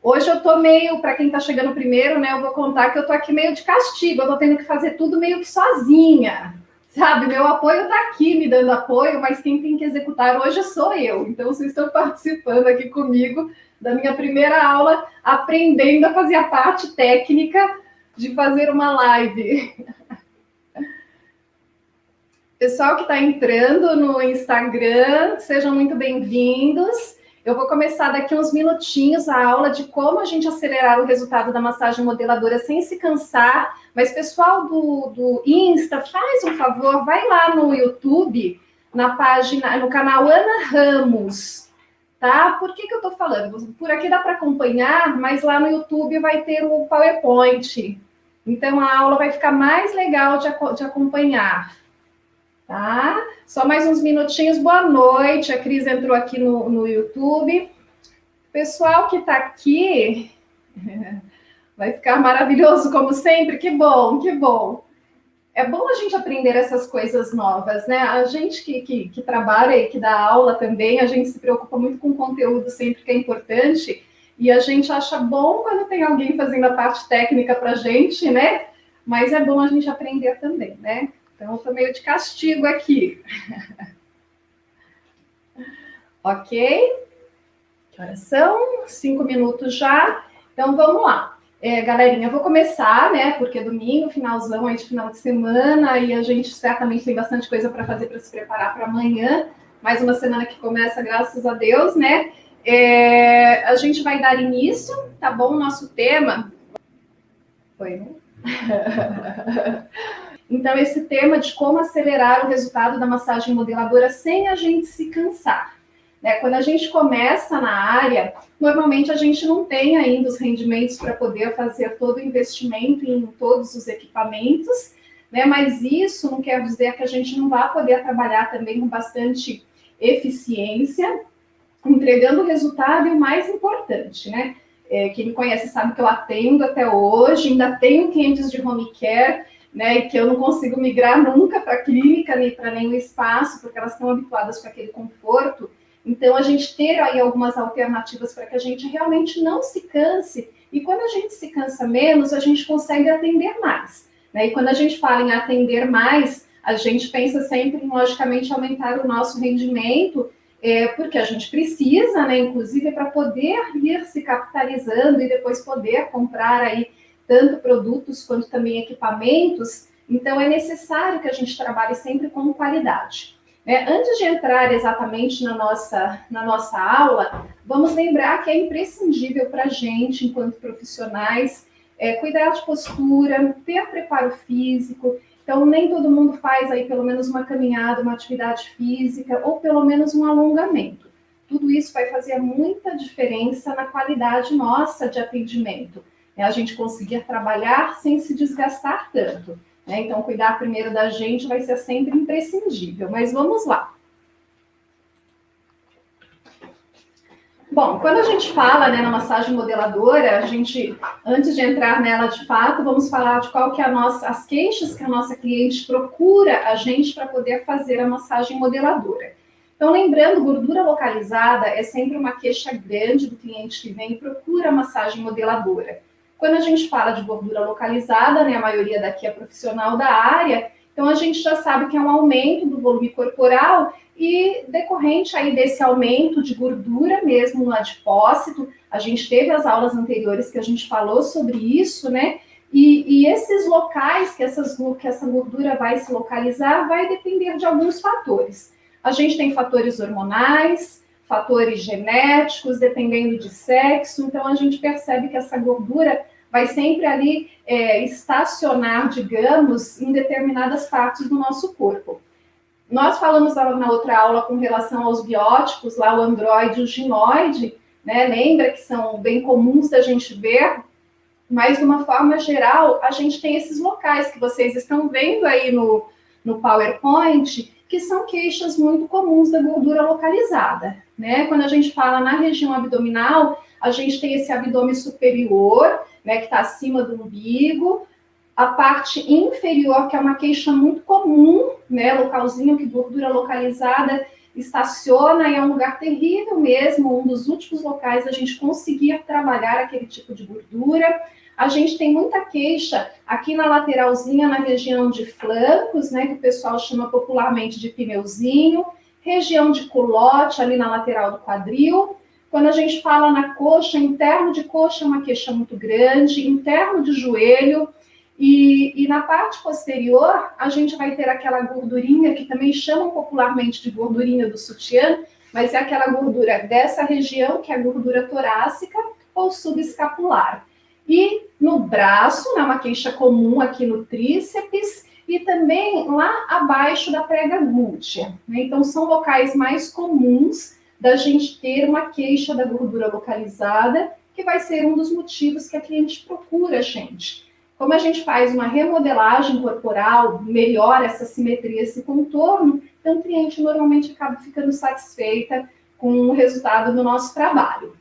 Hoje eu tô meio, para quem tá chegando primeiro, né, eu vou contar que eu tô aqui meio de castigo, eu tô tendo que fazer tudo meio que sozinha, sabe? Meu apoio tá aqui me dando apoio, mas quem tem que executar hoje sou eu. Então vocês estão participando aqui comigo da minha primeira aula, aprendendo a fazer a parte técnica de fazer uma live. Pessoal que está entrando no Instagram, sejam muito bem-vindos. Eu vou começar daqui uns minutinhos a aula de como a gente acelerar o resultado da massagem modeladora sem se cansar. Mas, pessoal do Insta, faz um favor, vai lá no YouTube, na página, no canal Ana Ramos, tá? Por que eu estou falando? Por aqui dá para acompanhar, mas lá no YouTube vai ter o PowerPoint. Então, a aula vai ficar mais legal de acompanhar. Tá? Só mais uns minutinhos. Boa noite. A Cris entrou aqui no YouTube. Pessoal que está aqui, vai ficar maravilhoso como sempre. Que bom, que bom. É bom a gente aprender essas coisas novas, né? A gente que trabalha e que dá aula também, a gente se preocupa muito com o conteúdo sempre que é importante, e a gente acha bom quando tem alguém fazendo a parte técnica para a gente, né? Mas é bom a gente aprender também, né? Então, eu estou meio de castigo aqui. Ok? Que horas são? 5 minutos já. Então, vamos lá. Galerinha, eu vou começar, né? Porque domingo, finalzão aí de final de semana, e a gente certamente tem bastante coisa para fazer para se preparar para amanhã. Mais uma semana que começa, graças a Deus, né? A gente vai dar início, tá bom? Nosso tema... Foi, né? Então, esse tema de como acelerar o resultado da massagem modeladora sem a gente se cansar. Né? Quando a gente começa na área, normalmente a gente não tem ainda os rendimentos para poder fazer todo o investimento em todos os equipamentos, né? Mas isso não quer dizer que a gente não vá poder trabalhar também com bastante eficiência, entregando o resultado e o mais importante, né? Quem me conhece sabe que eu atendo até hoje, ainda tenho clientes de home care, né, e que eu não consigo migrar nunca para a clínica, nem para nenhum espaço, porque elas estão habituadas com aquele conforto. Então, a gente ter aí algumas alternativas para que a gente realmente não se canse, e quando a gente se cansa menos, a gente consegue atender mais. Né? E quando a gente fala em atender mais, a gente pensa sempre em, logicamente, aumentar o nosso rendimento, porque a gente precisa, né, inclusive, para poder ir se capitalizando e depois poder comprar aí tanto produtos quanto também equipamentos. Então, é necessário que a gente trabalhe sempre com qualidade. Antes de entrar exatamente na nossa aula, vamos lembrar que é imprescindível para a gente, enquanto profissionais, cuidar de postura, ter preparo físico. Então, nem todo mundo faz aí pelo menos uma caminhada, uma atividade física, ou pelo menos um alongamento. Tudo isso vai fazer muita diferença na qualidade nossa de atendimento. A gente conseguir trabalhar sem se desgastar tanto. Então, cuidar primeiro da gente vai ser sempre imprescindível. Mas vamos lá. Bom, quando a gente fala, né, na massagem modeladora, a gente, antes de entrar nela de fato, vamos falar de qual que é as queixas que a nossa cliente procura a gente para poder fazer a massagem modeladora. Então, lembrando, gordura localizada é sempre uma queixa grande do cliente que vem e procura a massagem modeladora. Quando a gente fala de gordura localizada, né, a maioria daqui é profissional da área, então a gente já sabe que é um aumento do volume corporal e decorrente aí desse aumento de gordura mesmo no adipócito, a gente teve as aulas anteriores que a gente falou sobre isso, né? E esses locais que essa gordura vai se localizar vai depender de alguns fatores. A gente tem fatores hormonais, fatores genéticos, dependendo de sexo, então a gente percebe que essa gordura vai sempre ali estacionar, digamos, em determinadas partes do nosso corpo. Nós falamos na outra aula com relação aos biótipos, lá o androide e o ginoide, né? Lembra que são bem comuns da gente ver, mas de uma forma geral, a gente tem esses locais que vocês estão vendo aí no PowerPoint, que são queixas muito comuns da gordura localizada, né? Quando a gente fala na região abdominal, a gente tem esse abdômen superior, né, que está acima do umbigo, a parte inferior, que é uma queixa muito comum, né, localzinho que gordura localizada, estaciona e é um lugar terrível mesmo, um dos últimos locais a gente conseguir trabalhar aquele tipo de gordura. A gente tem muita queixa aqui na lateralzinha, na região de flancos, né, que o pessoal chama popularmente de pneuzinho, região de culote, ali na lateral do quadril. Quando a gente fala na coxa, interno de coxa é uma queixa muito grande, interno de joelho, e na parte posterior, a gente vai ter aquela gordurinha, que também chamam popularmente de gordurinha do sutiã, mas é aquela gordura dessa região, que é a gordura torácica ou subescapular. E no braço, né, uma queixa comum aqui no tríceps, e também lá abaixo da prega glútea, né? Então, são locais mais comuns da gente ter uma queixa da gordura localizada, que vai ser um dos motivos que a cliente procura a gente. Como a gente faz uma remodelagem corporal, melhora essa simetria, esse contorno, então o cliente normalmente acaba ficando satisfeita com o resultado do nosso trabalho.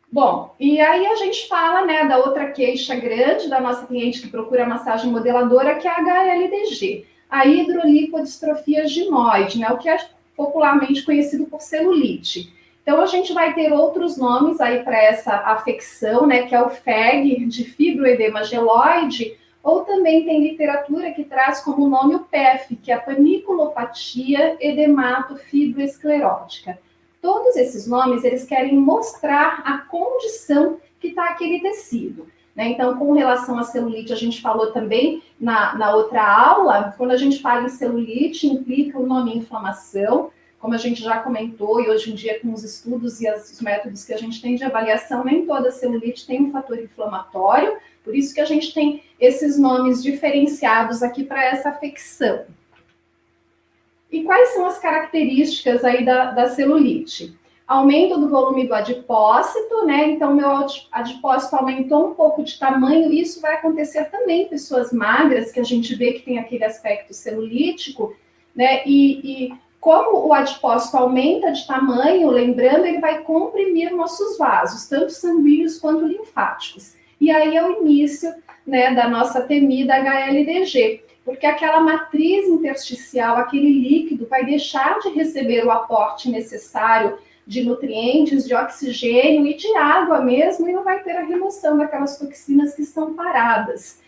Bom, e aí a gente fala, né, da outra queixa grande da nossa cliente que procura massagem modeladora, que é a HLDG, a hidrolipodistrofia ginoide, né, o que é popularmente conhecido por celulite. Então, a gente vai ter outros nomes aí para essa afecção, né, que é o FEG, de fibroedema geloide, ou também tem literatura que traz como nome o PEF, que é a paniculopatia edematofibroesclerótica. Todos esses nomes, eles querem mostrar a condição que está aquele tecido, né? Então, com relação à celulite, a gente falou também na outra aula, quando a gente fala em celulite, implica o nome inflamação, como a gente já comentou, e hoje em dia com os estudos e os métodos que a gente tem de avaliação, nem toda celulite tem um fator inflamatório, por isso que a gente tem esses nomes diferenciados aqui para essa afecção. E quais são as características aí da celulite? Aumento do volume do adipócito, né? Então, meu adipócito aumentou um pouco de tamanho, e isso vai acontecer também em pessoas magras, que a gente vê que tem aquele aspecto celulítico, né? E como o adipócito aumenta de tamanho, lembrando, ele vai comprimir nossos vasos, tanto sanguíneos quanto linfáticos. E aí é o início, né, da nossa temida HLDG, porque aquela matriz intersticial, aquele líquido, vai deixar de receber o aporte necessário de nutrientes, de oxigênio e de água mesmo, e não vai ter a remoção daquelas toxinas que estão paradas.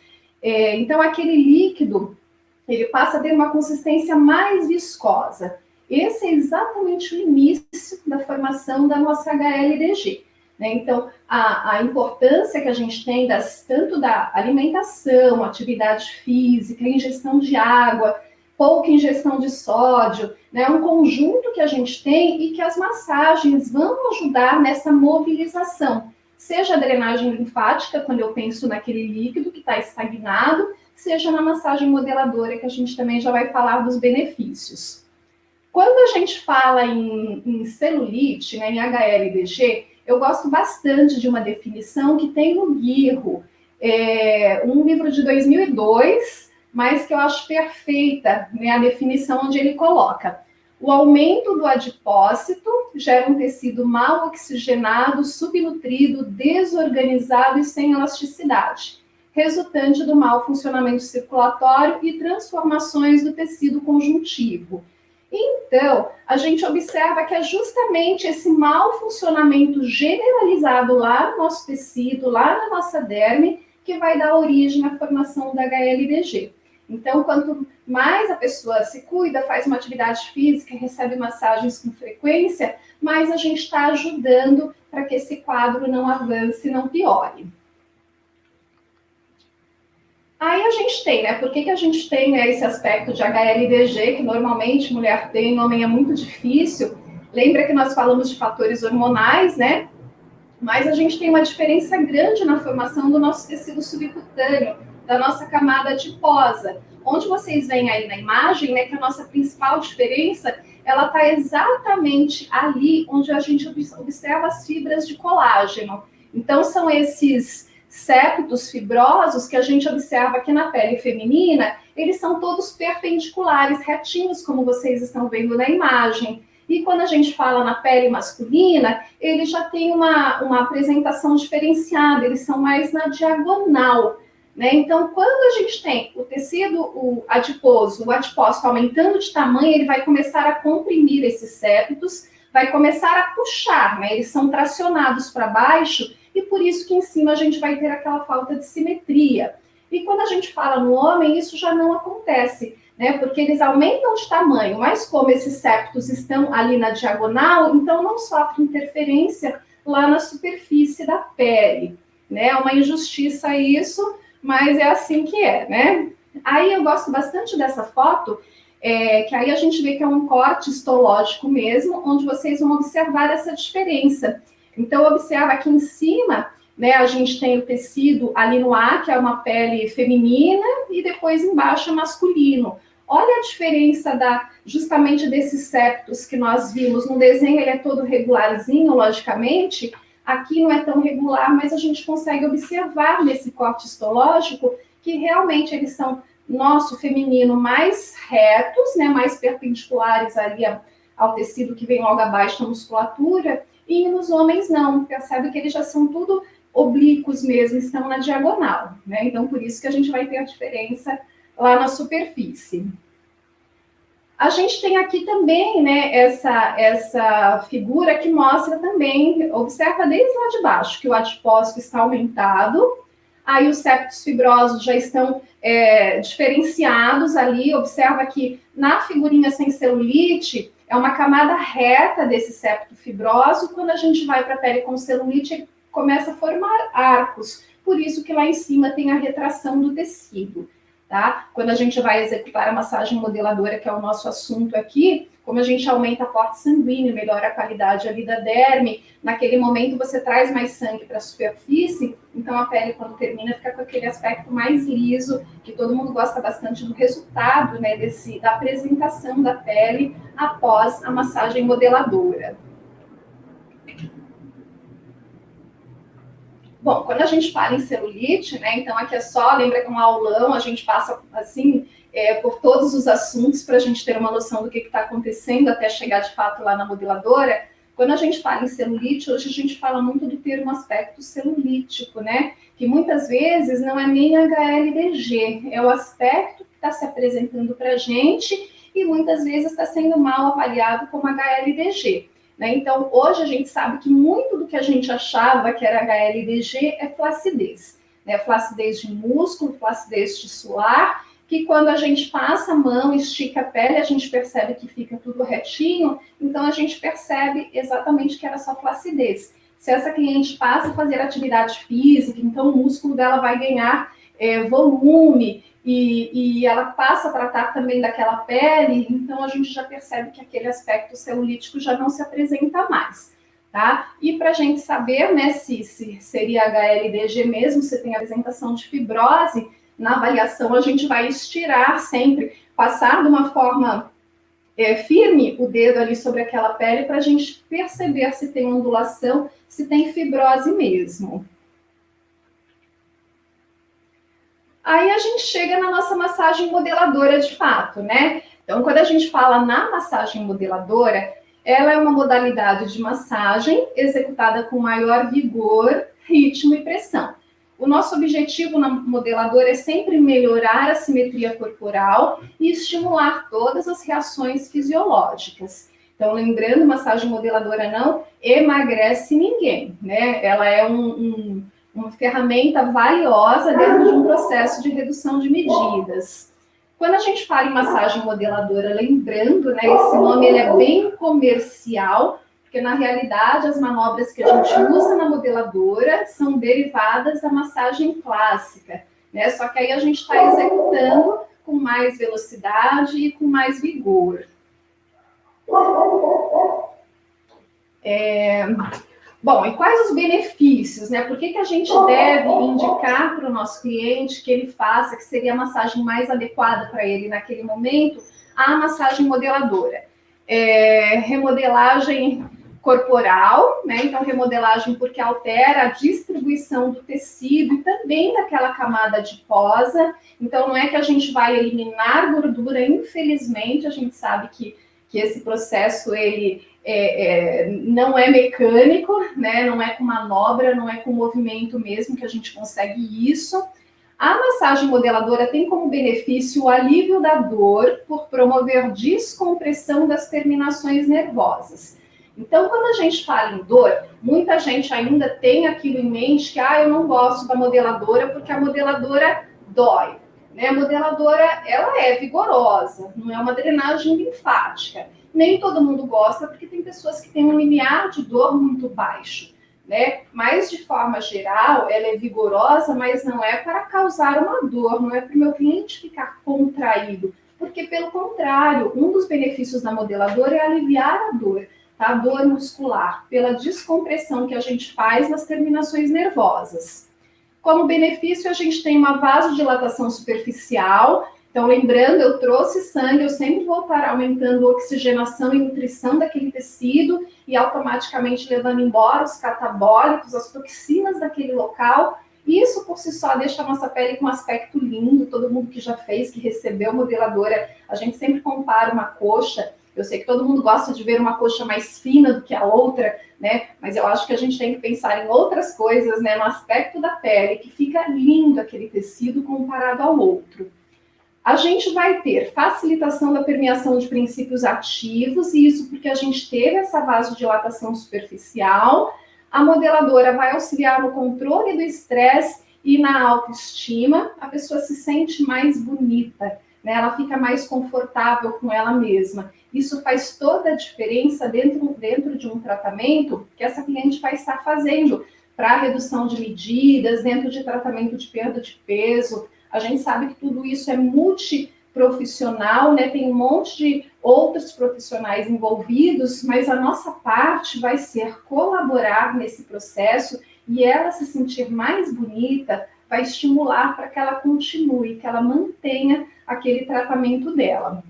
Então, aquele líquido, ele passa a ter uma consistência mais viscosa. Esse é exatamente o início da formação da nossa HLDG. Né? Então, a importância que a gente tem tanto da alimentação, atividade física, ingestão de água, pouca ingestão de sódio, né? Um conjunto que a gente tem e que as massagens vão ajudar nessa mobilização, seja a drenagem linfática, quando eu penso naquele líquido que está estagnado, seja na massagem modeladora, que a gente também já vai falar dos benefícios. Quando a gente fala em celulite, né, em HLDG, eu gosto bastante de uma definição que tem no Guirro, um livro de 2002, mas que eu acho perfeita, né, a definição onde ele coloca: o aumento do adipócito gera um tecido mal oxigenado, subnutrido, desorganizado e sem elasticidade, resultante do mau funcionamento circulatório e transformações do tecido conjuntivo. Então, a gente observa que é justamente esse mau funcionamento generalizado lá no nosso tecido, lá na nossa derme, que vai dar origem à formação da HLDG. Então, quanto mais a pessoa se cuida, faz uma atividade física, recebe massagens com frequência, mais a gente está ajudando para que esse quadro não avance, não piore. Aí a gente tem, né? Por que a gente tem, né, esse aspecto de HLDG, que normalmente mulher tem, homem é muito difícil? Lembra que nós falamos de fatores hormonais, né? Mas a gente tem uma diferença grande na formação do nosso tecido subcutâneo, da nossa camada adiposa. Onde vocês veem aí na imagem, né, que a nossa principal diferença, ela está exatamente ali onde a gente observa as fibras de colágeno. Então, são esses septos fibrosos que a gente observa aqui na pele feminina, eles são todos perpendiculares, retinhos, como vocês estão vendo na imagem. E quando a gente fala na pele masculina, eles já têm uma apresentação diferenciada, eles são mais na diagonal. né? Então, quando a gente tem o tecido adiposo, o adipócito aumentando de tamanho, ele vai começar a comprimir esses septos, vai começar a puxar, né? Eles são tracionados para baixo e por isso que em cima a gente vai ter aquela falta de simetria. E quando a gente fala no homem, isso já não acontece, né? Porque eles aumentam de tamanho, mas como esses septos estão ali na diagonal, então não sofre interferência lá na superfície da pele, né? É uma injustiça isso, mas é assim que é, né? Aí eu gosto bastante dessa foto, que aí a gente vê que é um corte histológico mesmo, onde vocês vão observar essa diferença. Então, observa aqui em cima, né, a gente tem o tecido ali no ar, que é uma pele feminina, e depois embaixo é masculino. Olha a diferença justamente desses septos que nós vimos no desenho, ele é todo regularzinho, logicamente. Aqui não é tão regular, mas a gente consegue observar nesse corte histológico que realmente eles são nosso feminino mais retos, né, mais perpendiculares ali ao tecido que vem logo abaixo da musculatura, e nos homens não, percebe que eles já são tudo oblíquos mesmo, estão na diagonal, né? Então, por isso que a gente vai ter a diferença lá na superfície. A gente tem aqui também, né, essa figura que mostra também, observa desde lá de baixo, que o adipócito está aumentado, aí os septos fibrosos já estão diferenciados ali, observa que na figurinha sem celulite, é uma camada reta desse septo fibroso, quando a gente vai para a pele com celulite, ele começa a formar arcos, por isso que lá em cima tem a retração do tecido. Tá? Quando a gente vai executar a massagem modeladora, que é o nosso assunto aqui, como a gente aumenta a aporte sanguíneo, melhora a qualidade ali da derme, naquele momento você traz mais sangue para a superfície, então a pele, quando termina, fica com aquele aspecto mais liso, que todo mundo gosta bastante do resultado, né, da apresentação da pele após a massagem modeladora. Bom, quando a gente fala em celulite, né, então aqui é só, lembra que é um aulão, a gente passa, assim, por todos os assuntos para a gente ter uma noção do que está acontecendo até chegar, de fato, lá na modeladora. Quando a gente fala em celulite, hoje a gente fala muito do termo aspecto celulítico, né, que muitas vezes não é nem HLDG, é o aspecto que está se apresentando para a gente e muitas vezes está sendo mal avaliado como HLDG. Né? Então, hoje a gente sabe que muito do que a gente achava que era HLDG é flacidez. Né? Flacidez de músculo, flacidez tissular, que quando a gente passa a mão, estica a pele, a gente percebe que fica tudo retinho, então a gente percebe exatamente que era só flacidez. Se essa cliente passa a fazer atividade física, então o músculo dela vai ganhar volume, e ela passa a tratar também daquela pele, então a gente já percebe que aquele aspecto celulítico já não se apresenta mais, tá? E para a gente saber, né, se seria HLDG mesmo, se tem apresentação de fibrose, na avaliação a gente vai estirar sempre, passar de uma forma firme o dedo ali sobre aquela pele para a gente perceber se tem ondulação, se tem fibrose mesmo. Aí a gente chega na nossa massagem modeladora de fato, né? Então, quando a gente fala na massagem modeladora, ela é uma modalidade de massagem executada com maior vigor, ritmo e pressão. O nosso objetivo na modeladora é sempre melhorar a simetria corporal e estimular todas as reações fisiológicas. Então, lembrando, massagem modeladora não emagrece ninguém, né? Ela é uma ferramenta valiosa dentro de um processo de redução de medidas. Quando a gente fala em massagem modeladora, lembrando, né, esse nome ele é bem comercial, porque na realidade as manobras que a gente usa na modeladora são derivadas da massagem clássica, né? Só que aí a gente está executando com mais velocidade e com mais vigor. Bom, e quais os benefícios, né? Por que a gente deve indicar para o nosso cliente que ele faça, que seria a massagem mais adequada para ele naquele momento, a massagem modeladora? Remodelagem corporal, né? Então, remodelagem porque altera a distribuição do tecido e também daquela camada adiposa. Então, não é que a gente vai eliminar gordura, infelizmente, a gente sabe que esse processo, ele não é mecânico, né? Não é com manobra, não é com movimento mesmo que a gente consegue isso. A massagem modeladora tem como benefício o alívio da dor por promover descompressão das terminações nervosas. Então, quando a gente fala em dor, muita gente ainda tem aquilo em mente que eu não gosto da modeladora porque a modeladora dói. Né? A modeladora, ela é vigorosa, não é uma drenagem linfática. Nem todo mundo gosta porque tem pessoas que têm um limiar de dor muito baixo. Né? Mas, de forma geral, ela é vigorosa, mas não é para causar uma dor, não é para o meu cliente ficar contraído, porque, pelo contrário, um dos benefícios da modeladora é aliviar a dor, tá? A dor muscular, pela descompressão que a gente faz nas terminações nervosas. Como benefício, a gente tem uma vasodilatação superficial. Então, lembrando, eu trouxe sangue, eu sempre vou estar aumentando a oxigenação e nutrição daquele tecido e automaticamente levando embora os catabólicos, as toxinas daquele local. Isso, por si só, deixa a nossa pele com um aspecto lindo. Todo mundo que já fez, que recebeu modeladora, a gente sempre compara uma coxa. Eu sei que todo mundo gosta de ver uma coxa mais fina do que a outra, né? Mas eu acho que a gente tem que pensar em outras coisas, né? No aspecto da pele, que fica lindo aquele tecido comparado ao outro. A gente vai ter facilitação da permeação de princípios ativos, e isso porque a gente teve essa vasodilatação superficial. A modeladora vai auxiliar no controle do estresse e na autoestima. A pessoa se sente mais bonita, né? Ela fica mais confortável com ela mesma. Isso faz toda a diferença dentro de um tratamento que essa cliente vai estar fazendo para redução de medidas, dentro de tratamento de perda de peso. A gente sabe que tudo isso é multiprofissional, né? Tem um monte de outros profissionais envolvidos, mas a nossa parte vai ser colaborar nesse processo e ela se sentir mais bonita, vai estimular para que ela continue, que ela mantenha aquele tratamento dela.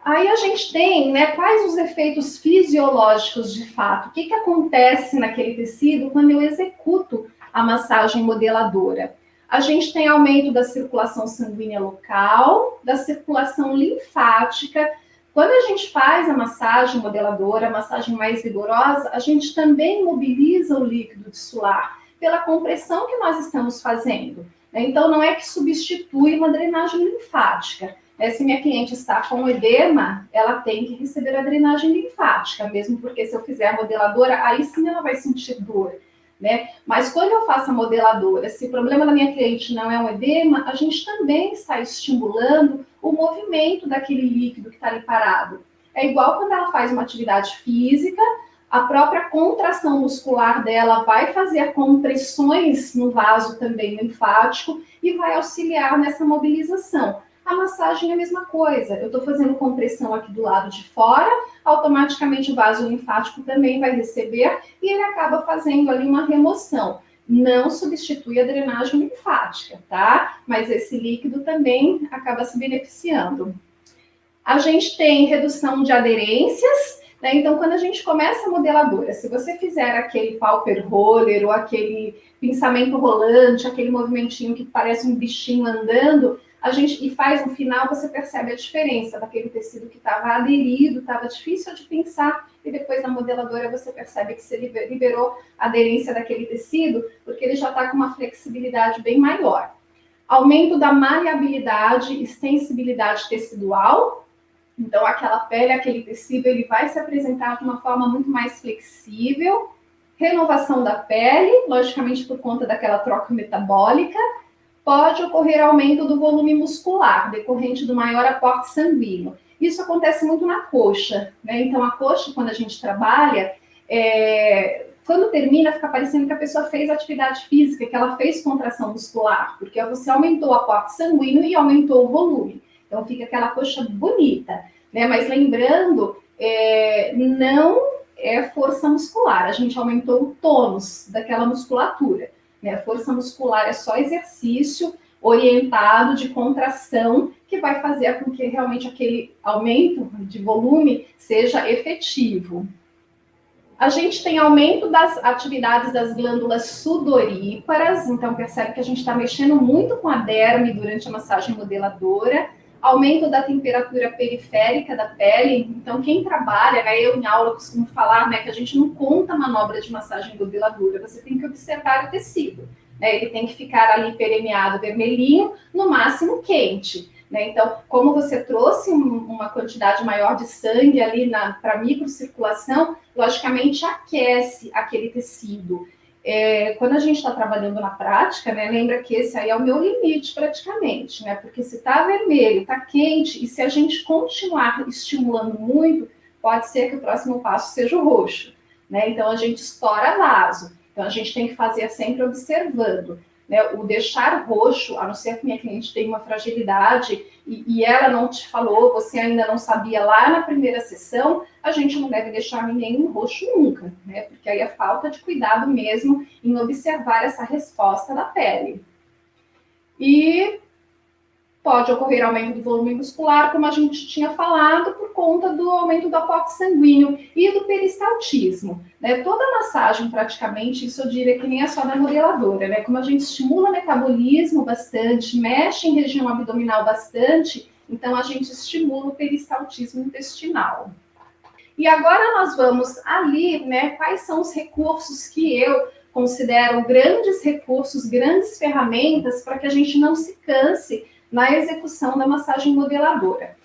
Aí a gente tem, né, quais os efeitos fisiológicos de fato? O que acontece naquele tecido quando eu executo a massagem modeladora? A gente tem aumento da circulação sanguínea local, da circulação linfática. Quando a gente faz a massagem modeladora, a massagem mais vigorosa, a gente também mobiliza o líquido tissular pela compressão que nós estamos fazendo. Então, não é que substitui uma drenagem linfática. Se minha cliente está com edema, ela tem que receber a drenagem linfática, mesmo porque se eu fizer a modeladora, aí sim ela vai sentir dor. Né? Mas quando eu faço a modeladora, se o problema da minha cliente não é um edema, a gente também está estimulando o movimento daquele líquido que está ali parado. É igual quando ela faz uma atividade física, a própria contração muscular dela vai fazer compressões no vaso também linfático e vai auxiliar nessa mobilização. A massagem é a mesma coisa. Eu estou fazendo compressão aqui do lado de fora, automaticamente o vaso linfático também vai receber e ele acaba fazendo ali uma remoção. Não substitui a drenagem linfática, tá? Mas esse líquido também acaba se beneficiando. A gente tem redução de aderências, né? Então, quando a gente começa a modeladora, se você fizer aquele pauper roller ou aquele pinçamento rolante, aquele movimentinho que parece um bichinho andando, e faz no final, você percebe a diferença daquele tecido que estava aderido, estava difícil de pinçar, e depois na modeladora você percebe que você liberou a aderência daquele tecido, porque ele já está com uma flexibilidade bem maior. Aumento da maleabilidade e extensibilidade tecidual. Então, aquela pele, aquele tecido, ele vai se apresentar de uma forma muito mais flexível. Renovação da pele, logicamente por conta daquela troca metabólica. Pode ocorrer aumento do volume muscular, decorrente do maior aporte sanguíneo. Isso acontece muito na coxa, né? Então, a coxa, quando a gente trabalha, quando termina, fica parecendo que a pessoa fez atividade física, que ela fez contração muscular, porque você aumentou o aporte sanguíneo e aumentou o volume. Então, fica aquela coxa bonita, né? Mas lembrando, não é força muscular, a gente aumentou o tônus daquela musculatura. Né? Força muscular é só exercício orientado de contração que vai fazer com que realmente aquele aumento de volume seja efetivo. A gente tem aumento das atividades das glândulas sudoríparas, então percebe que a gente está mexendo muito com a derme durante a massagem modeladora. Aumento da temperatura periférica da pele. Então, quem trabalha, né, eu em aula costumo falar, né, que a gente não conta manobra de massagem modeladora, você tem que observar o tecido. né? Ele tem que ficar ali permeado, vermelhinho, no máximo quente. Né? Então, como você trouxe uma quantidade maior de sangue ali para microcirculação, logicamente aquece aquele tecido. Quando a gente está trabalhando na prática, né, lembra que esse aí é o meu limite praticamente, né? Porque se está vermelho, está quente, e se a gente continuar estimulando muito, pode ser que o próximo passo seja o roxo, né? Então a gente estoura vaso. Então a gente tem que fazer sempre observando. Né, o deixar roxo, a não ser que minha cliente tenha uma fragilidade e ela não te falou, você ainda não sabia lá na primeira sessão, a gente não deve deixar ninguém roxo nunca, né? Porque aí é falta de cuidado mesmo em observar essa resposta da pele. E pode ocorrer aumento do volume muscular, como a gente tinha falado, por conta do aumento do aporte sanguíneo e do peristaltismo. Né? Toda massagem, praticamente, isso eu diria que nem é só da modeladora, né? Como a gente estimula o metabolismo bastante, mexe em região abdominal bastante, então a gente estimula o peristaltismo intestinal. E agora nós vamos ali, né? Quais são os recursos que eu considero grandes recursos, grandes ferramentas para que a gente não se canse na execução da massagem modeladora.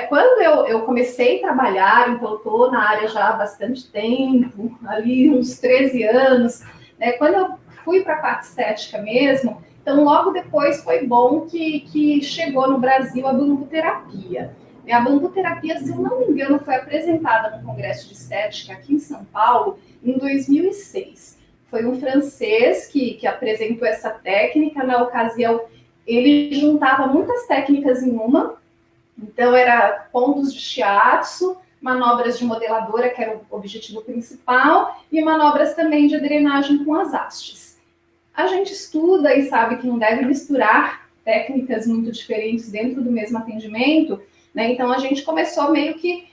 Quando eu comecei a trabalhar, então eu estou na área já há bastante tempo, ali uns 13 anos, né? Quando eu fui para a parte estética mesmo, então logo depois foi bom que chegou no Brasil a bambuterapia. A bambuterapia, se eu não me engano, foi apresentada no Congresso de Estética aqui em São Paulo em 2006. Foi um francês que apresentou essa técnica. Na ocasião, ele juntava muitas técnicas em uma. Então, era pontos de shiatsu, manobras de modeladora, que era o objetivo principal, e manobras também de drenagem com as hastes. A gente estuda e sabe que não deve misturar técnicas muito diferentes dentro do mesmo atendimento, né? Então, a gente começou meio que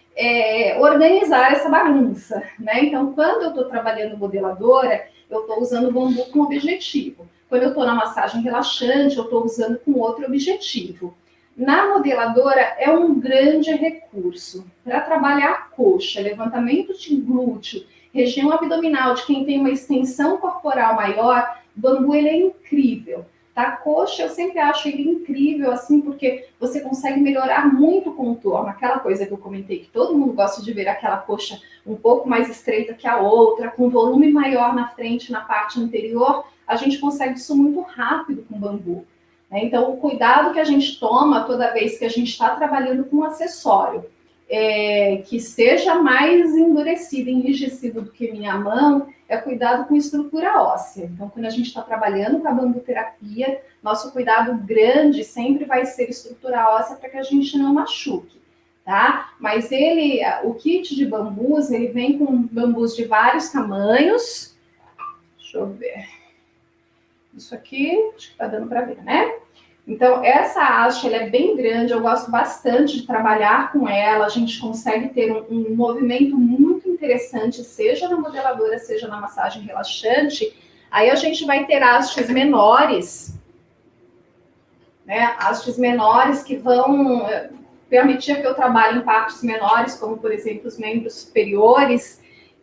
organizar essa bagunça. Né? Então, quando eu estou trabalhando modeladora, eu estou usando o bambu com objetivo. Quando eu estou na massagem relaxante, eu estou usando com outro objetivo. Na modeladora, é um grande recurso para trabalhar a coxa, levantamento de glúteo, região abdominal de quem tem uma extensão corporal maior. O bambu ele é incrível. A coxa, eu sempre acho ele incrível, assim, porque você consegue melhorar muito o contorno. Aquela coisa que eu comentei, que todo mundo gosta de ver aquela coxa um pouco mais estreita que a outra, com volume maior na frente, na parte anterior, a gente consegue isso muito rápido com bambu. Então, o cuidado que a gente toma toda vez que a gente está trabalhando com um acessório, que seja mais endurecido, enrijecido do que minha mão, é cuidado com estrutura óssea. Então, quando a gente está trabalhando com a bambuterapia, nosso cuidado grande sempre vai ser estrutura óssea para que a gente não machuque, tá? Mas o kit de bambus, ele vem com bambus de vários tamanhos. Deixa eu ver. Isso aqui, acho que tá dando para ver, né? Então, essa haste, ela é bem grande, eu gosto bastante de trabalhar com ela, a gente consegue ter um movimento muito interessante, seja na modeladora, seja na massagem relaxante. Aí a gente vai ter hastes menores, né? Hastes menores que vão permitir que eu trabalhe em partes menores, como, por exemplo, os membros superiores,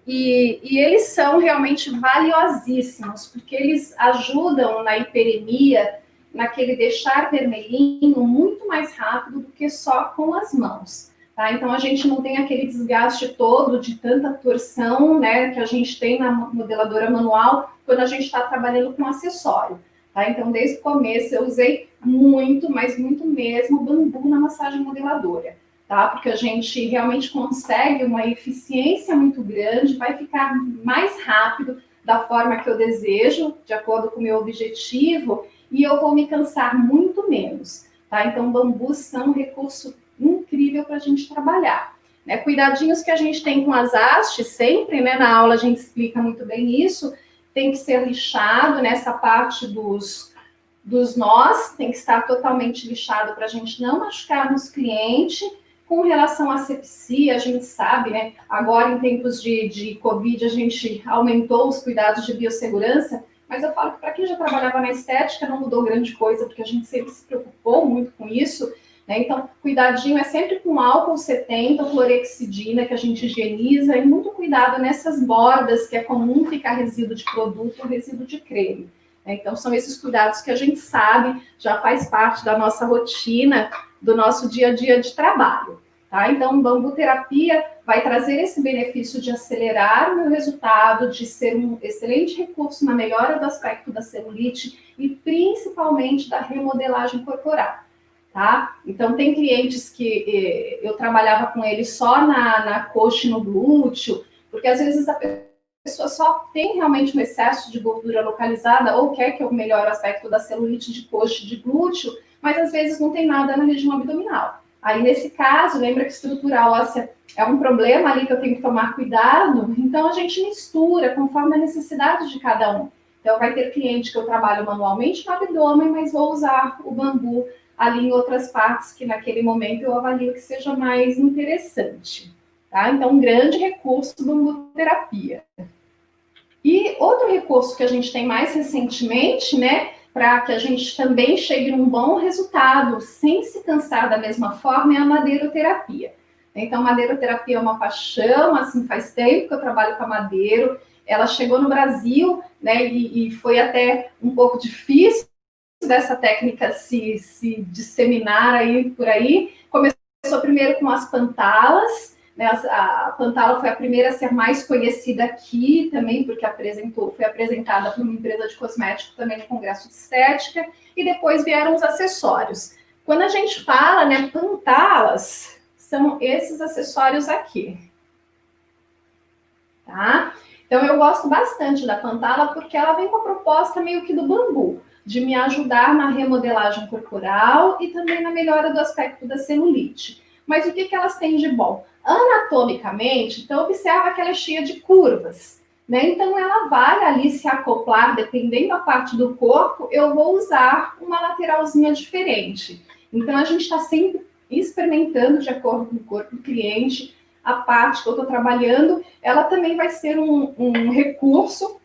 e eles são realmente valiosíssimos, porque eles ajudam na hiperemia, naquele deixar vermelhinho muito mais rápido do que só com as mãos. Tá? Então, a gente não tem aquele desgaste todo de tanta torção, né, que a gente tem na modeladora manual quando a gente está trabalhando com acessório. Tá? Então, desde o começo, eu usei muito, mas muito mesmo, bambu na massagem modeladora. Tá? Porque a gente realmente consegue uma eficiência muito grande, vai ficar mais rápido da forma que eu desejo, de acordo com o meu objetivo, e eu vou me cansar muito menos, tá? Então, bambus são um recurso incrível para a gente trabalhar. Né? Cuidadinhos que a gente tem com as hastes, sempre, né? Na aula a gente explica muito bem isso, tem que ser lixado nessa parte dos nós, tem que estar totalmente lixado para a gente não machucar nos clientes. Com relação à asepsia, a gente sabe, né? Agora, em tempos de Covid, a gente aumentou os cuidados de biossegurança, mas eu falo que para quem já trabalhava na estética não mudou grande coisa, porque a gente sempre se preocupou muito com isso, né? Então, cuidadinho é sempre com álcool 70, clorexidina, que a gente higieniza, e muito cuidado nessas bordas, que é comum ficar resíduo de produto ou resíduo de creme. Então, são esses cuidados que a gente sabe, já faz parte da nossa rotina, do nosso dia a dia de trabalho. Tá? Então, bambuterapia vai trazer esse benefício de acelerar o meu resultado, de ser um excelente recurso na melhora do aspecto da celulite e principalmente da remodelagem corporal. Tá? Então, tem clientes que eu trabalhava com eles só na coxa e no glúteo, porque às vezes a pessoa só tem realmente um excesso de gordura localizada ou quer que eu melhore o aspecto da celulite de coxa e de glúteo, mas às vezes não tem nada na região abdominal. Aí, nesse caso, lembra que estrutura óssea é um problema ali que eu tenho que tomar cuidado, então a gente mistura conforme a necessidade de cada um. Então, vai ter cliente que eu trabalho manualmente no abdômen, mas vou usar o bambu ali em outras partes que naquele momento eu avalio que seja mais interessante. Tá? Então, um grande recurso da bambuterapia. E outro recurso que a gente tem mais recentemente, né, para que a gente também chegue num bom resultado, sem se cansar da mesma forma, é a madeiroterapia. Então, madeiroterapia é uma paixão, assim, faz tempo que eu trabalho com a madeiro. Ela chegou no Brasil, né, e foi até um pouco difícil dessa técnica se disseminar aí por aí. Começou primeiro com as pantalas, né? A Pantala foi a primeira a ser mais conhecida aqui também, porque foi apresentada por uma empresa de cosmético também no Congresso de Estética, e depois vieram os acessórios. Quando a gente fala, né, Pantalas, são esses acessórios aqui. Tá? Então, eu gosto bastante da Pantala porque ela vem com a proposta meio que do bambu, de me ajudar na remodelagem corporal e também na melhora do aspecto da celulite. Mas o que elas têm de bom? Anatomicamente, então observa que ela é cheia de curvas, né? Então ela vai ali se acoplar, dependendo da parte do corpo, eu vou usar uma lateralzinha diferente. Então a gente está sempre experimentando de acordo com o corpo do cliente, a parte que eu estou trabalhando, ela também vai ser um recurso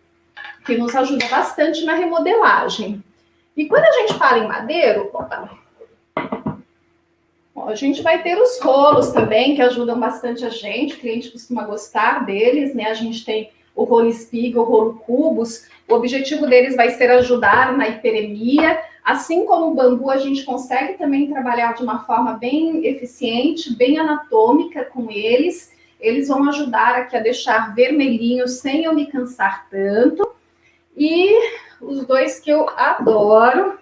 que nos ajuda bastante na remodelagem. E quando a gente fala em madeiro, a gente vai ter os rolos também, que ajudam bastante a gente, o cliente costuma gostar deles, né? A gente tem o rolo espiga, o rolo cubos, o objetivo deles vai ser ajudar na hiperemia, assim como o bambu, a gente consegue também trabalhar de uma forma bem eficiente, bem anatômica com eles, eles vão ajudar aqui a deixar vermelhinho sem eu me cansar tanto, e os dois que eu adoro,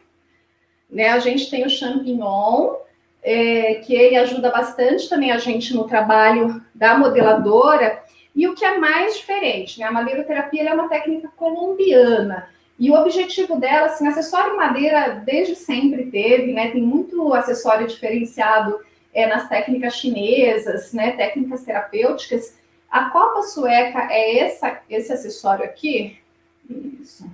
né? A gente tem o champignon, que ele ajuda bastante também a gente no trabalho da modeladora. E o que é mais diferente, né? A madeiroterapia é uma técnica colombiana. E o objetivo dela, assim, acessório em madeira desde sempre teve, né? Tem muito acessório diferenciado nas técnicas chinesas, né? Técnicas terapêuticas. A copa sueca é esse acessório aqui. Isso.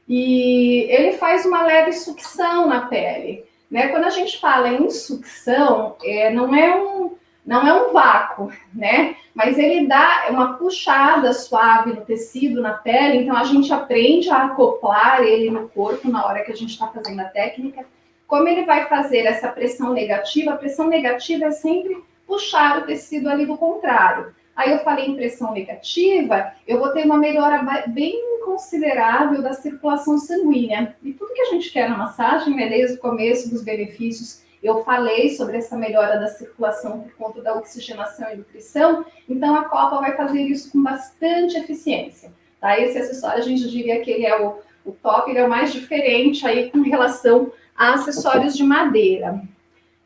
E ele faz uma leve sucção na pele. Né? Quando a gente fala em sucção, não é um vácuo, né? Mas ele dá uma puxada suave no tecido, na pele, então a gente aprende a acoplar ele no corpo na hora que a gente está fazendo a técnica. Como ele vai fazer essa pressão negativa? A pressão negativa é sempre puxar o tecido ali do contrário. Aí eu falei em pressão negativa, eu vou ter uma melhora bem considerável da circulação sanguínea. E tudo que a gente quer na massagem, né, desde o começo dos benefícios, eu falei sobre essa melhora da circulação por conta da oxigenação e nutrição, então a copa vai fazer isso com bastante eficiência. Tá? Esse acessório, a gente diria que ele é o top, ele é o mais diferente aí com relação a acessórios de madeira.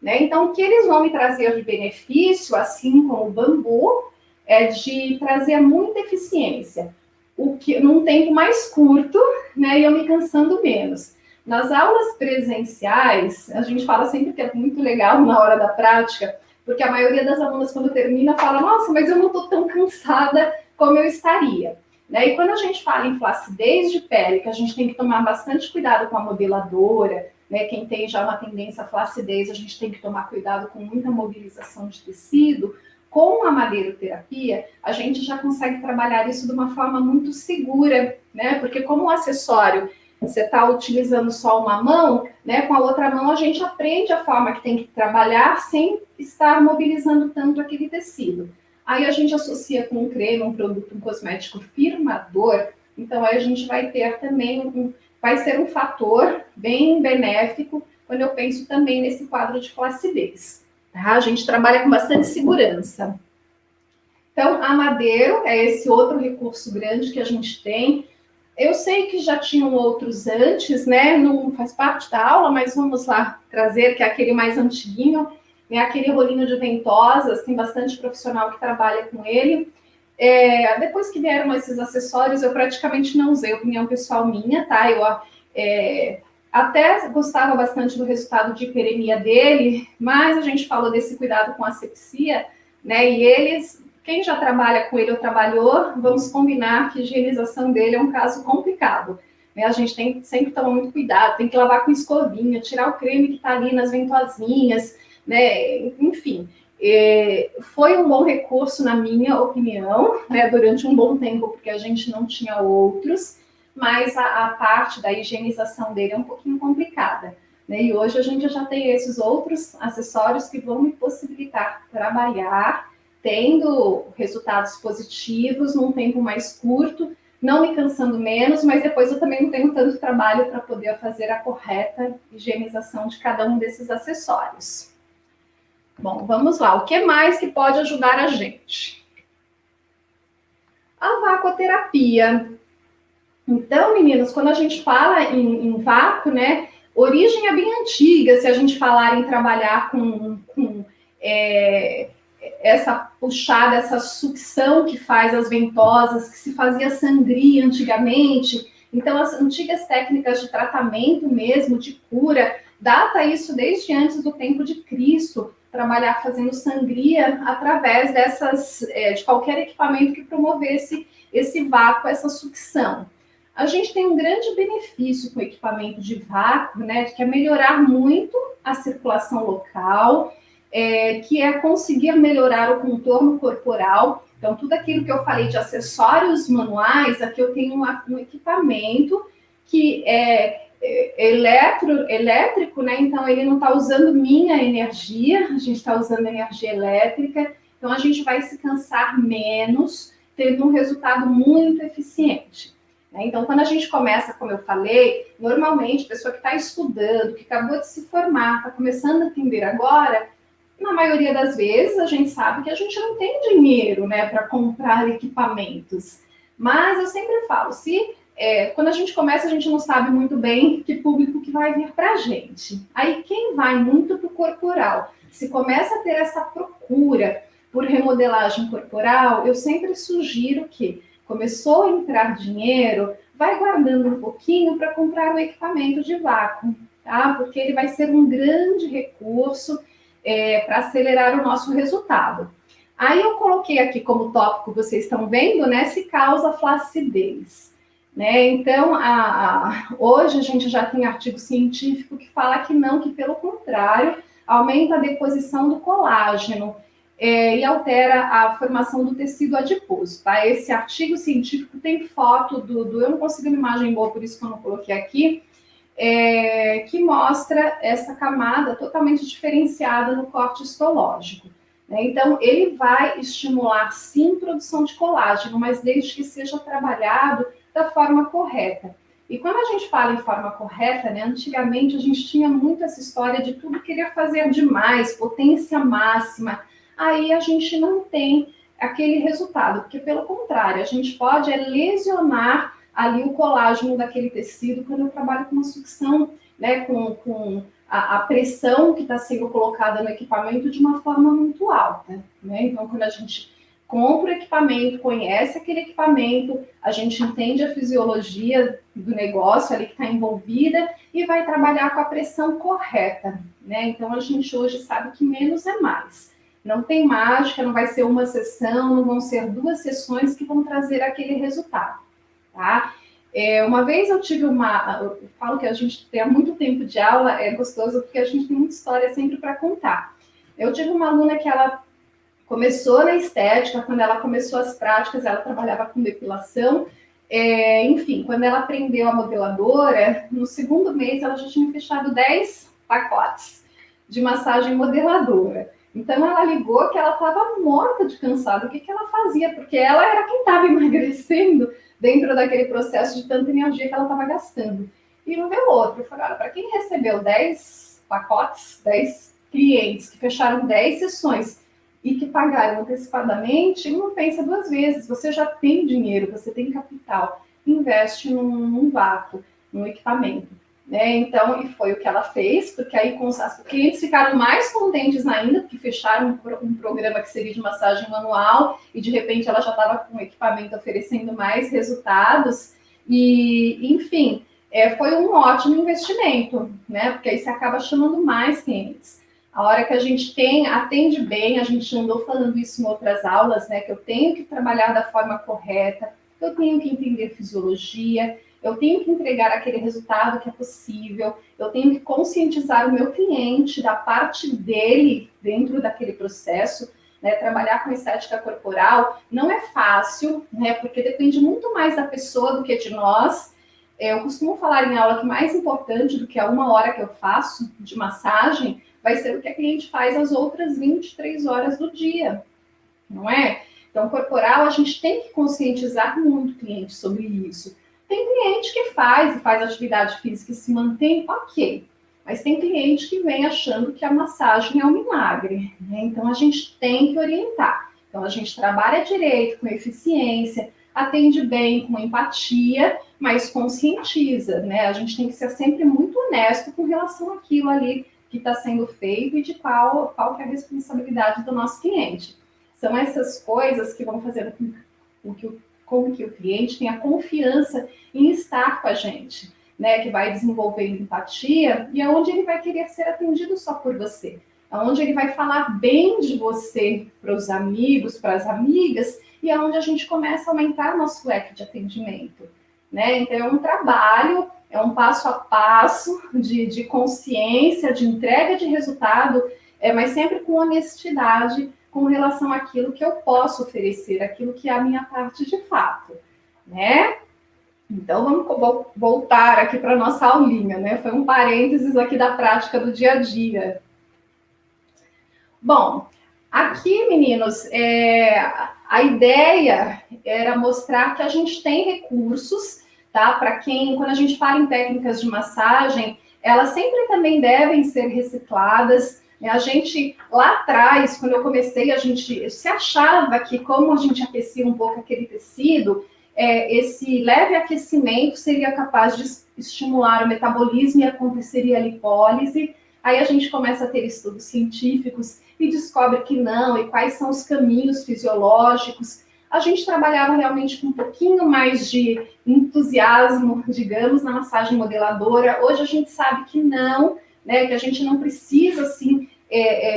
Né? Então, o que eles vão me trazer de benefício, assim como o bambu, é de trazer muita eficiência, o que num tempo mais curto, né, e eu me cansando menos. Nas aulas presenciais, a gente fala sempre que é muito legal na hora da prática, porque a maioria das alunas, quando termina, fala, nossa, mas eu não estou tão cansada como eu estaria. Né? E quando a gente fala em flacidez de pele, que a gente tem que tomar bastante cuidado com a modeladora, né? Quem tem já uma tendência à flacidez, a gente tem que tomar cuidado com muita mobilização de tecido. Com a madeiroterapia, a gente já consegue trabalhar isso de uma forma muito segura, né? Porque como o acessório, você está utilizando só uma mão, né? Com a outra mão a gente aprende a forma que tem que trabalhar sem estar mobilizando tanto aquele tecido. Aí a gente associa com um creme, um produto, um cosmético firmador, Então, aí a gente vai ter também, vai ser um fator bem benéfico quando eu penso também nesse quadro de flacidez. Tá? A gente trabalha com bastante segurança. Então, a Madeiro é esse outro recurso grande que a gente tem. Eu sei que já tinham outros antes, né? Não faz parte da aula, mas vamos lá trazer, que é aquele mais antiguinho, né? Aquele rolinho de ventosas, tem bastante profissional que trabalha com ele. Depois que vieram esses acessórios, eu praticamente não usei, opinião pessoal minha, tá? Eu até gostava bastante do resultado de hiperemia dele, mas a gente falou desse cuidado com asepsia, né? E eles, quem já trabalha com ele ou trabalhou, vamos combinar que a higienização dele é um caso complicado. Né? A gente tem que sempre tomar muito cuidado, tem que lavar com escovinha, tirar o creme que está ali nas ventosinhas, né? Enfim. Foi um bom recurso, na minha opinião, né, durante um bom tempo, porque a gente não tinha outros, mas a parte da higienização dele é um pouquinho complicada. Né? E hoje a gente já tem esses outros acessórios que vão me possibilitar trabalhar, tendo resultados positivos num tempo mais curto, não me cansando menos, mas depois eu também não tenho tanto trabalho para poder fazer a correta higienização de cada um desses acessórios. Bom, vamos lá. O que mais que pode ajudar a gente? A vacoterapia. Então, meninos, quando a gente fala em vácuo, né? Origem é bem antiga, se a gente falar em trabalhar com essa puxada, essa sucção que faz as ventosas, que se fazia sangria antigamente. Então, as antigas técnicas de tratamento mesmo, de cura, data isso desde antes do tempo de Cristo, trabalhar fazendo sangria através de qualquer equipamento que promovesse esse vácuo, essa sucção. A gente tem um grande benefício com o equipamento de vácuo, né, que é melhorar muito a circulação local, que é conseguir melhorar o contorno corporal. Então, tudo aquilo que eu falei de acessórios manuais, aqui eu tenho um equipamento que é elétrico, né? Então ele não está usando minha energia, a gente está usando energia elétrica, então a gente vai se cansar menos, tendo um resultado muito eficiente. Né? Então, quando a gente começa, como eu falei, normalmente a pessoa que está estudando, que acabou de se formar, está começando a atender agora, na maioria das vezes a gente sabe que a gente não tem dinheiro, né, para comprar equipamentos. Mas eu sempre falo, quando a gente começa, a gente não sabe muito bem que público que vai vir para a gente. Aí, quem vai muito para o corporal, se começa a ter essa procura por remodelagem corporal, eu sempre sugiro que começou a entrar dinheiro, vai guardando um pouquinho para comprar o equipamento de vácuo, tá? Porque ele vai ser um grande recurso para acelerar o nosso resultado. Aí eu coloquei aqui como tópico, vocês estão vendo, né? Se causa flacidez. Né? Então, hoje a gente já tem artigo científico que fala que não, que pelo contrário, aumenta a deposição do colágeno e altera a formação do tecido adiposo. Tá? Esse artigo científico tem foto eu não consigo uma imagem boa, por isso que eu não coloquei aqui, que mostra essa camada totalmente diferenciada no corte histológico. Né? Então, ele vai estimular, sim, produção de colágeno, mas desde que seja trabalhado da forma correta. E quando a gente fala em forma correta, né, antigamente a gente tinha muito essa história de tudo querer fazer demais, potência máxima. Aí a gente não tem aquele resultado, porque pelo contrário, a gente pode lesionar ali o colágeno daquele tecido quando eu trabalho com uma sucção, né, com a pressão que está sendo colocada no equipamento de uma forma muito alta. Né? Então, quando a gente compra o equipamento, conhece aquele equipamento, a gente entende a fisiologia do negócio ali que está envolvida e vai trabalhar com a pressão correta, né? Então, a gente hoje sabe que menos é mais. Não tem mágica, não vai ser uma sessão, não vão ser 2 sessões que vão trazer aquele resultado, tá? Uma vez eu tive eu falo que a gente tem muito tempo de aula, é gostoso porque a gente tem muita história sempre para contar. Eu tive uma aluna que ela começou na estética, quando ela começou as práticas, ela trabalhava com depilação, enfim, quando ela aprendeu a modeladora, no 2º mês ela já tinha fechado 10 pacotes de massagem modeladora. Então ela ligou que ela estava morta de cansado. O que ela fazia? Porque ela era quem estava emagrecendo, dentro daquele processo de tanta energia que ela estava gastando. E não deu outro. Eu falei, olha, para quem recebeu 10 pacotes, 10 clientes que fecharam 10 sessões e que pagaram antecipadamente, não pensa duas vezes. Você já tem dinheiro, você tem capital. Investe num vácuo, num equipamento. Né? Então, e foi o que ela fez, porque aí os clientes ficaram mais contentes ainda, porque fecharam um programa que seria de massagem manual e de repente ela já estava com o equipamento oferecendo mais resultados. E, enfim, foi um ótimo investimento, né? Porque aí você acaba chamando mais clientes. A hora que a gente atende bem, a gente andou falando isso em outras aulas, né? Que eu tenho que trabalhar da forma correta, eu tenho que entender fisiologia, eu tenho que entregar aquele resultado que é possível, eu tenho que conscientizar o meu cliente da parte dele dentro daquele processo, né? Trabalhar com estética corporal não é fácil, né? Porque depende muito mais da pessoa do que de nós. Eu costumo falar em aula que mais importante do que a 1 hora que eu faço de massagem vai ser o que a cliente faz as outras 23 horas do dia, não é? Então, corporal, a gente tem que conscientizar muito o cliente sobre isso. Tem cliente que faz atividade física e se mantém, ok. Mas tem cliente que vem achando que a massagem é um milagre, né? Então, a gente tem que orientar. Então, a gente trabalha direito, com eficiência, atende bem, com empatia, mas conscientiza, né? A gente tem que ser sempre muito honesto com relação àquilo ali que está sendo feito e de qual que é a responsabilidade do nosso cliente. São essas coisas que vão fazer com que o cliente tenha confiança em estar com a gente, né? Que vai desenvolvendo empatia e aonde ele vai querer ser atendido só por você, aonde ele vai falar bem de você para os amigos, para as amigas, e aonde a gente começa a aumentar nosso leque de atendimento, né? Então é um trabalho, é um passo a passo de consciência, de entrega de resultado, mas sempre com honestidade com relação àquilo que eu posso oferecer, aquilo que é a minha parte de fato, né? Então, vamos voltar aqui para a nossa aulinha, né? Foi um parênteses aqui da prática do dia a dia. Bom, aqui, meninos, a ideia era mostrar que a gente tem recursos, tá? Para quando a gente fala em técnicas de massagem, elas sempre também devem ser recicladas. A gente, lá atrás, quando eu comecei, a gente se achava que, como a gente aquecia um pouco aquele tecido, esse leve aquecimento seria capaz de estimular o metabolismo e aconteceria a lipólise. Aí a gente começa a ter estudos científicos e descobre que não, e quais são os caminhos fisiológicos. A gente trabalhava realmente com um pouquinho mais de entusiasmo, digamos, na massagem modeladora. Hoje a gente sabe que não, né, que a gente não precisa, assim,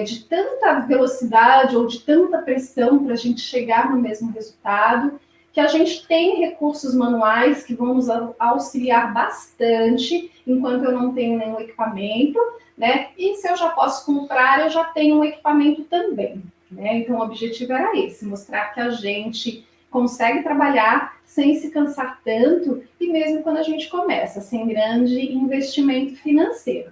de tanta velocidade ou de tanta pressão para a gente chegar no mesmo resultado, que a gente tem recursos manuais que vão nos auxiliar bastante, enquanto eu não tenho nenhum equipamento, né? E se eu já posso comprar, eu já tenho um equipamento também, né? Então, o objetivo era esse, mostrar que a gente consegue trabalhar sem se cansar tanto, e mesmo quando a gente começa, sem grande investimento financeiro.